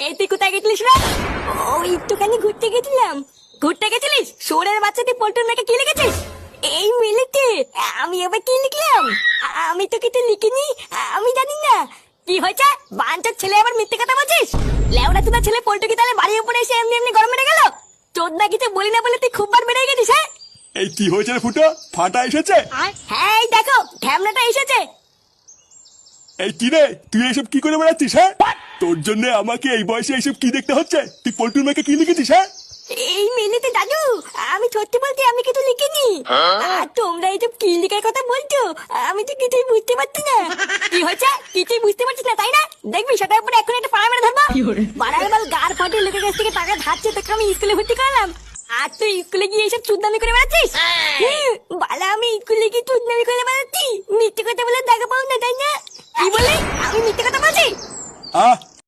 এই তুই কোথায় গেছিলিস রে? ও একটুখানি ঘুরতে গেছিলাম। ঘুরতে গেছিলিস? সোরের বাচ্চা তুই পল্টুর মেয়েকে কি লিখেছিস? এই মিলিতে আমি আবার কি লিখলাম? আমি তো কিছু লিখিনি, আমি জানি না। কি হয়েছে? বাঞ্চার ছেলে আবার মিথ্যে কথা বলছিস? লেওড়া তুই ছেলে পল্টু কি তাহলে বাড়ির উপরে এসে এমনি এমনি গরম মেরে গেল? তোর না কিছু বলি না বলে তুই খুব বার বেড়ে গেছিস। হ্যাঁ এই কি হয়েছে রে ফুটো? ফাটা এসেছে? হ্যাঁ এই দেখো ঢ্যামনাটা এসেছে। এই কি রে, তুই এইসব কি করে বেড়াচ্ছিস? হ্যাঁ, তোর জন্য আমাকে এই বয়সে এইসব কি দেখতে হচ্ছে? তুই পল্টুর মেয়েকে কি লিখেছিস? হ্যাঁ, এই মিলিতে দাদু, আমি সত্যি বলতে আমি কিছু লিখিনি। আর তোমরা এই যে কি লিখার কথা বলছো, আমি তো কিছুই বুঝতে পারছি না। কি হয়েছে? কিছুই বুঝতে পারছিস না তাই না? দেখবি সেটার উপরে এখন একটা পাড়া মেরে ধরবো। বাড়ার বাল গার ফাটে লোকের কাছ থেকে টাকা ধারছে তোকে আমি স্কুলে ভর্তি করালাম, আর তুই স্কুলে গিয়ে এইসব চুদনামি করে বেড়াচ্ছিস। বালা আমি স্কুলে গিয়ে চুদনামি করে বেড়াচ্ছি? মিথ্যে কথা বলে